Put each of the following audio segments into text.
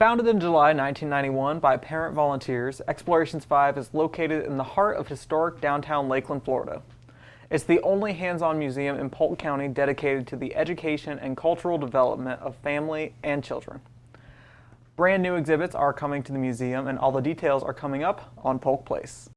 Founded in July 1991 by parent volunteers, Explorations 5 is located in the heart of historic downtown Lakeland, Florida. It's the only hands-on museum in Polk County dedicated to the education and cultural development of family and children. Brand new exhibits are coming to the museum, and all the details are coming up on Polk Place.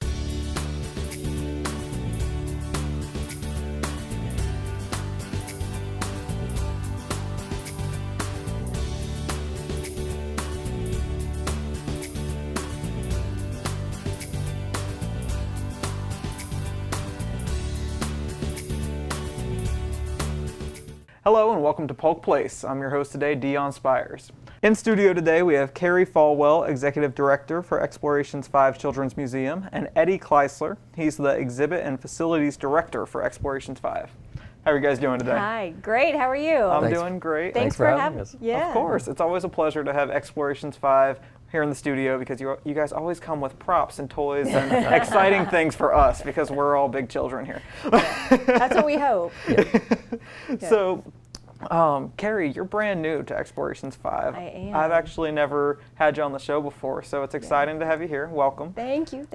Hello and welcome to Polk Place. I'm your host today, Dion Spires. In studio today we have Carrie Falwell, Executive Director for Explorations 5 Children's Museum, and Eddie Kleisler. He's the Exhibit and Facilities Director for Explorations 5. How are you guys doing today? Hi, great. How are you? I'm doing great. Thanks for having us. Yeah. Of course. It's always a pleasure to have Explorations 5 here in the studio because you guys always come with props and toys and exciting things for us because we're all big children here. That's what we hope. Yeah. So, Carrie, you're brand new to Explorations 5. I am. I've actually never had you on the show before, so it's exciting to have you here. Welcome. Thank you.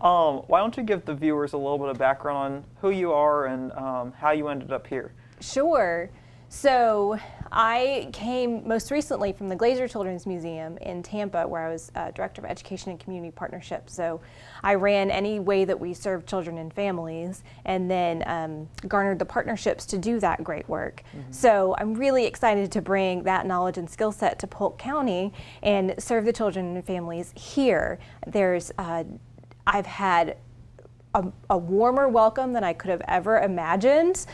Why don't you give the viewers a little bit of background on who you are and how you ended up here? Sure. So I came most recently from the Glazer Children's Museum in Tampa, where I was Director of Education and Community Partnerships. So I ran any way that we served children and families, and then garnered the partnerships to do that great work. Mm-hmm. So I'm really excited to bring that knowledge and skill set to Polk County and serve the children and families here. I've had a warmer welcome than I could have ever imagined.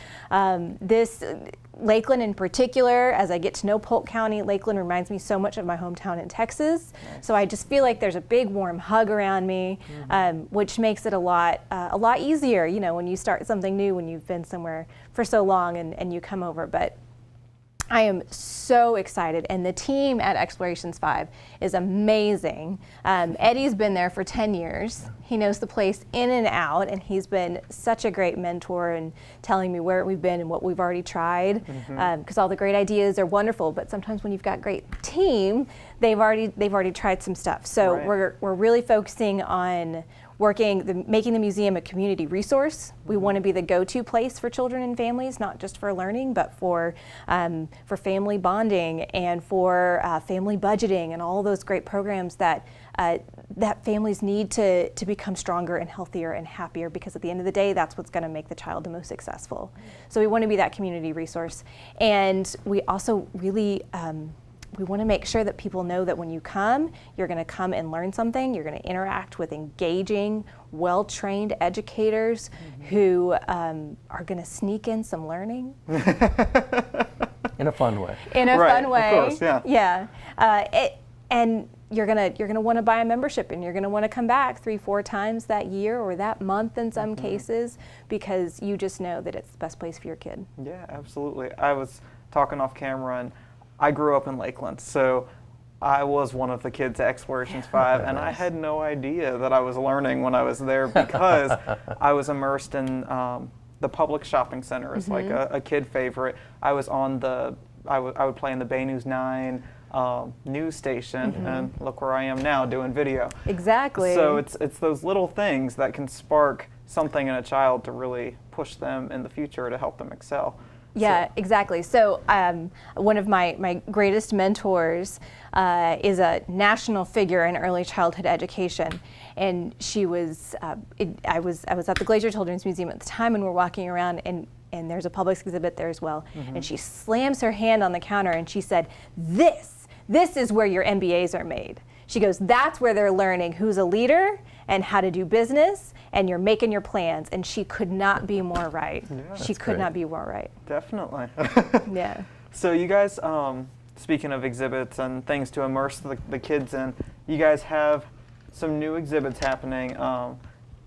Lakeland in particular, as I get to know Polk County, Lakeland reminds me so much of my hometown in Texas. Nice. So I just feel like there's a big warm hug around me, which makes it a lot easier, you know, when you start something new, when you've been somewhere for so long and you come over. But I am so excited, and the team at Explorations 5 is amazing. Eddie's been there for 10 years. He knows the place in and out, and he's been such a great mentor and telling me where we've been and what we've already tried, because all the great ideas are wonderful, but sometimes when you've got a great team, they've already tried some stuff. So we're really focusing on making the museum a community resource. We want to be the go-to place for children and families, not just for learning, but for family bonding and for family budgeting and all those great programs that families need to become stronger and healthier and happier, because at the end of the day, that's what's going to make the child the most successful. So we want to be that community resource. And we also really we want to make sure that people know that when you come, you're going to come and learn something. You're going to interact with engaging, well-trained educators who are going to sneak in some learning. In a fun way. In a fun way. Of course, yeah. And you're gonna want to buy a membership, and you're going to want to come back 3-4 times that year or that month in some cases, because you just know that it's the best place for your kid. Yeah, absolutely. I was talking off camera, and I grew up in Lakeland, so I was one of the kids at Explorations 5, and I had no idea that I was learning when I was there, because I was immersed in the public shopping center. It's like a kid favorite. I was on I would play in the Bay News 9 news station, and look where I am now doing video. Exactly. So it's those little things that can spark something in a child to really push them in the future to help them excel. Yeah, exactly. So one of my greatest mentors is a national figure in early childhood education, and she was. I was at the Glazer Children's Museum at the time, and we're walking around, and there's a Publix exhibit there as well. And she slams her hand on the counter, and she said, "This is where your MBAs are made." She goes, "That's where they're learning who's a leader and how to do business, and you're making your plans." And she could not be more right. Yeah, she could not be more right. Definitely. Yeah. So you guys, speaking of exhibits and things to immerse the kids in, you guys have some new exhibits happening.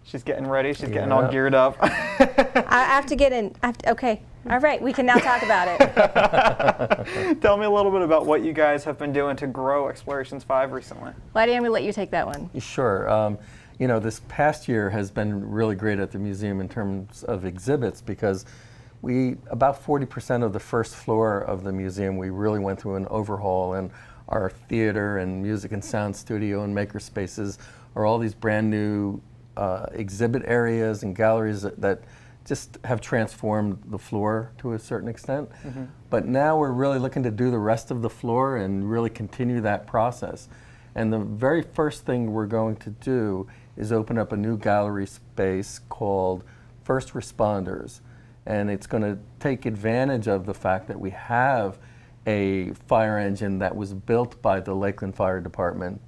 She's getting ready. She's getting all geared up. I have to get in. Okay. All right. We can now talk about it. Tell me a little bit about what you guys have been doing to grow Explorations 5 recently. Why do I'm going to let you take that one? Sure. You know, this past year has been really great at the museum in terms of exhibits, because about 40% of the first floor of the museum, we really went through an overhaul, and our theater and music and sound studio and maker spaces are all these brand new exhibit areas and galleries that just have transformed the floor to a certain extent. But now we're really looking to do the rest of the floor and really continue that process. And the very first thing we're going to do is open up a new gallery space called First Responders. And it's going to take advantage of the fact that we have a fire engine that was built by the Lakeland Fire Department.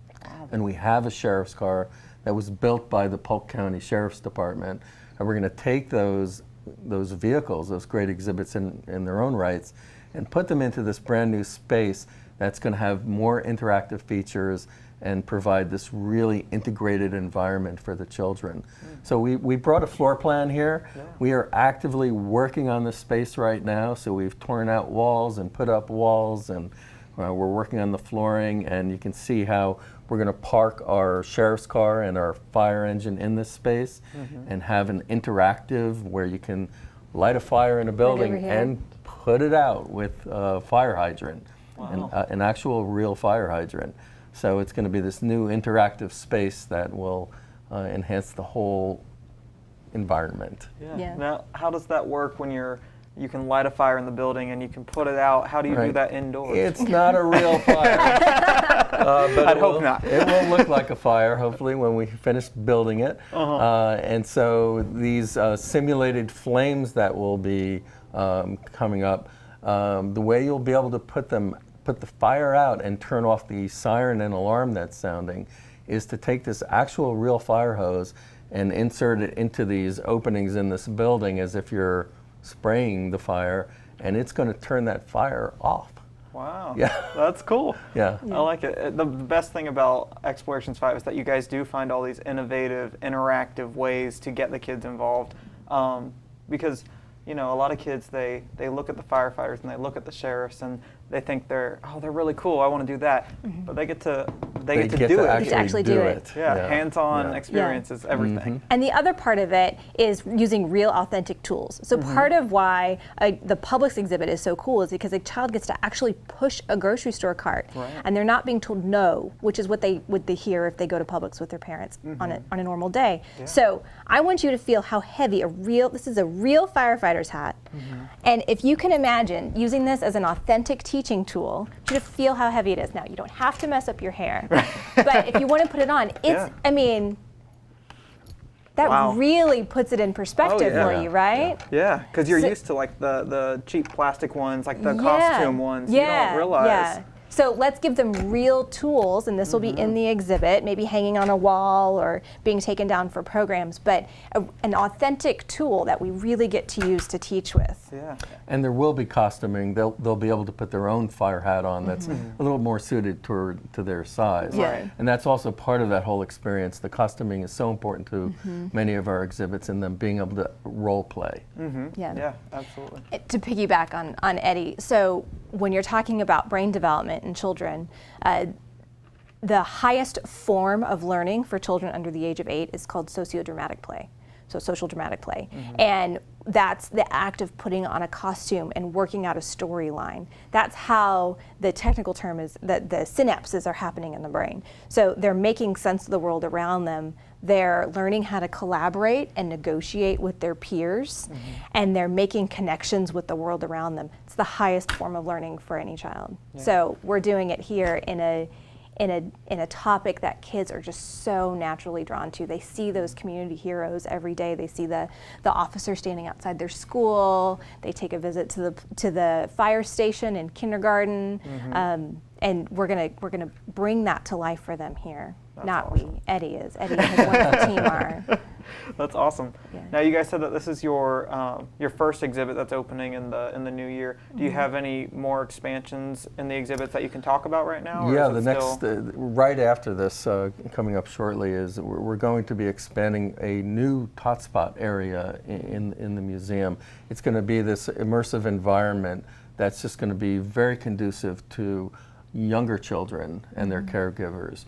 And we have a sheriff's car that was built by the Polk County Sheriff's Department. And we're going to take those vehicles, those great exhibits in their own rights, and put them into this brand new space that's going to have more interactive features and provide this really integrated environment for the children. So we brought a floor plan here. We are actively working on this space right now. So we've torn out walls and put up walls, and we're working on the flooring, and you can see how we're going to park our sheriff's car and our fire engine in this space and have an interactive where you can light a fire in a building and put it out with a fire hydrant, an actual real fire hydrant. So it's going to be this new interactive space that will enhance the whole environment. Yeah. Now, how does that work when you can light a fire in the building and you can put it out? How do you do that indoors? It's not a real fire. But I'd hope not. It will look like a fire, hopefully, when we finish building it. And so these simulated flames that will be coming up, the way you'll be able to put the fire out and turn off the siren and alarm that's sounding is to take this actual real fire hose and insert it into these openings in this building as if you're spraying the fire, and it's going to turn that fire off. Wow. Yeah. That's cool. Yeah. I like it. The best thing about Explorations 5 is that you guys do find all these innovative, interactive ways to get the kids involved. Because, you know, a lot of kids, they look at the firefighters and they look at the sheriffs and they think they're really cool, I want to do that. But they get to do it. Actually do it. Yeah, hands-on experience is everything. And the other part of it is using real authentic tools. So part of why the Publix exhibit is so cool is because a child gets to actually push a grocery store cart, and they're not being told no, which is what they would hear if they go to Publix with their parents on a normal day. So I want you to feel how heavy this is a real firefighter's hat. And if you can imagine using this as an authentic teaching tool, you just feel how heavy it is. Now, you don't have to mess up your hair, but if you want to put it on, I mean, that really puts it in perspective for you, right? Yeah, because you're used to like the cheap plastic ones, like the costume ones. You don't realize. So let's give them real tools, and this will be in the exhibit, maybe hanging on a wall or being taken down for programs, but an authentic tool that we really get to use to teach with. Yeah. And there will be costuming. They'll be able to put their own fire hat on that's a little more suited to their size. And that's also part of that whole experience. The costuming is so important to many of our exhibits, and them being able to role play. Yeah, absolutely. To piggyback on Eddie, so when you're talking about brain development in children, the highest form of learning for children under the age of 8 is called sociodramatic play. So social dramatic play. And that's the act of putting on a costume and working out a storyline. That's how the technical term is that the synapses are happening in the brain. So they're making sense of the world around them. They're learning how to collaborate and negotiate with their peers, and they're making connections with the world around them. It's the highest form of learning for any child. So we're doing it here in a topic that kids are just so naturally drawn to. They see those community heroes every day. They see the officer standing outside their school. They take a visit to the fire station in kindergarten, and we're gonna bring that to life for them here. That's Not awesome. we. Eddie is. Eddie and his wonderful team are. That's awesome. Now, you guys said that this is your first exhibit that's opening in the new year. Do you have any more expansions in the exhibits that you can talk about right now? Yeah, the next right after this, coming up shortly, is we're going to be expanding a new hotspot area in the museum. It's going to be this immersive environment that's just going to be very conducive to younger children and their caregivers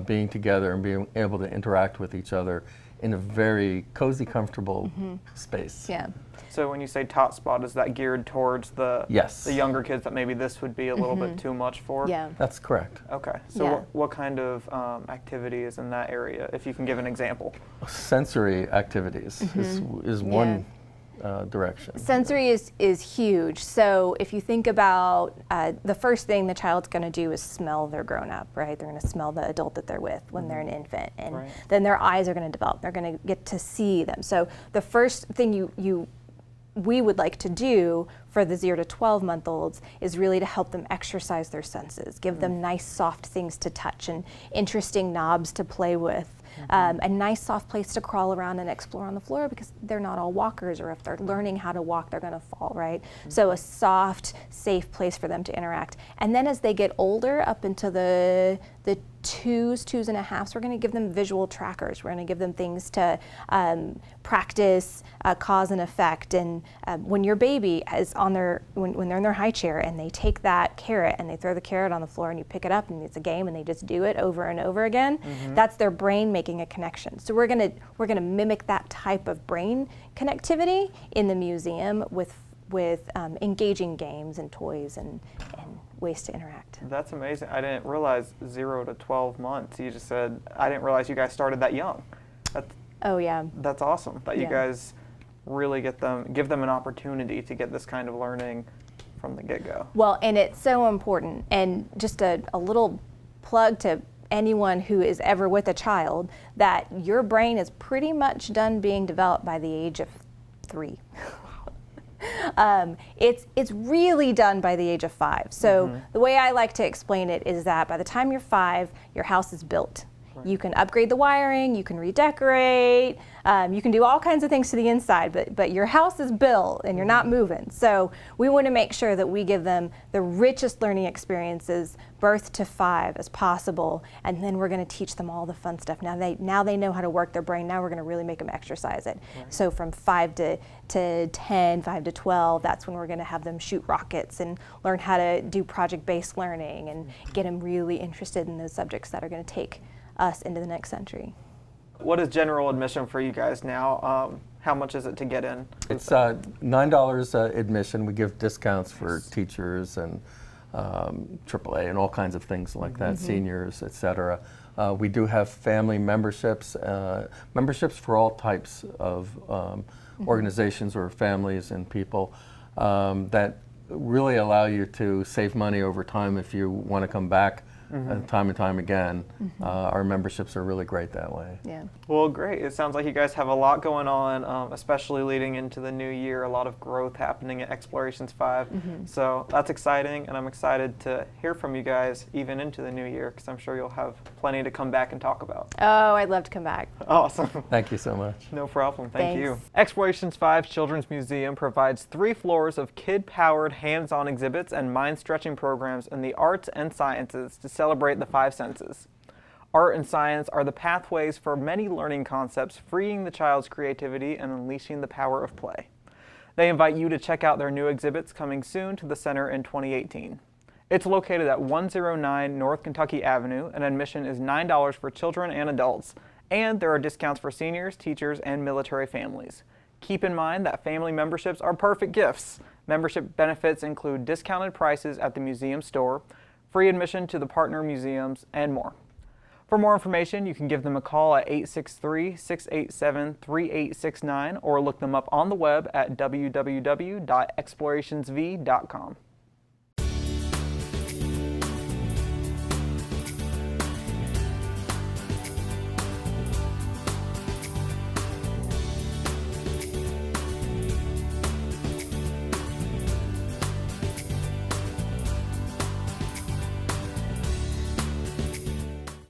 being together and being able to interact with each other in a very cozy, comfortable space. Yeah. So when you say tot spot, is that geared towards the Yes. the younger kids that maybe this would be a little bit too much for? Yeah. That's correct. Okay. So Yeah. what kind of activity is in that area, if you can give an example? Sensory activities is one direction. Sensory is huge. So if you think about the first thing the child's going to do is smell their grown up, right? They're going to smell the adult that they're with when they're an infant, and Right. then their eyes are going to develop. They're going to get to see them. So the first thing we would like to do for the 0 to 12-month-olds is really to help them exercise their senses, give them nice soft things to touch and interesting knobs to play with. A nice soft place to crawl around and explore on the floor, because they're not all walkers, or if they're learning how to walk, they're going to fall, right? So a soft, safe place for them to interact. And then as they get older, up into the twos and a halves, we're going to give them visual trackers. We're going to give them things to practice cause and effect. And when your baby is on when they're in their high chair and they take that carrot and they throw the carrot on the floor and you pick it up and it's a game and they just do it over and over again, that's their brain making a connection. So we're going to mimic that type of brain connectivity in the museum with engaging games and toys and ways to interact. That's amazing. I didn't realize 0 to 12 months. You just said, I didn't realize you guys started that young. Oh yeah. That's awesome that you Yeah. guys really give them an opportunity to get this kind of learning from the get-go. Well, and it's so important. And just a little plug to anyone who is ever with a child, that your brain is pretty much done being developed by the age of 3. It's really done by the age of 5. So the way I like to explain it is that by the time you're 5, your house is built. You can upgrade the wiring, you can redecorate, you can do all kinds of things to the inside, but your house is built and you're not moving. So we want to make sure that we give them the richest learning experiences birth to 5 as possible, and then we're going to teach them all the fun stuff. Now they know how to work their brain. Now we're going to really make them exercise it. Right. So from 5 to 10, 5 to 12, that's when we're going to have them shoot rockets and learn how to do project-based learning and get them really interested in those subjects that are going to take us into the next century. What is general admission for you guys now? How much is it to get in? It's $9 admission. We give discounts for teachers and AAA and all kinds of things like that, seniors, etc. We do have family memberships, memberships for all types of organizations or families and people that really allow you to save money over time if you want to come back time and time again. Our memberships are really great that way. Yeah. Well, great. It sounds like you guys have a lot going on, especially leading into the new year, a lot of growth happening at Explorations 5. So that's exciting, and I'm excited to hear from you guys even into the new year, because I'm sure you'll have plenty to come back and talk about. Oh, I'd love to come back. Awesome. Thank you so much. No problem. Thank you. Thanks. Explorations 5 Children's Museum provides 3 floors of kid-powered hands-on exhibits and mind-stretching programs in the arts and sciences to celebrate the 5 senses. Art and science are the pathways for many learning concepts, freeing the child's creativity and unleashing the power of play. They invite you to check out their new exhibits coming soon to the center in 2018. It's located at 109 North Kentucky Avenue, and admission is $9 for children and adults, and there are discounts for seniors, teachers, and military families. Keep in mind that family memberships are perfect gifts. Membership benefits include discounted prices at the museum store, free admission to the partner museums, and more. For more information, you can give them a call at 863-687-3869 or look them up on the web at www.explorationsv.com.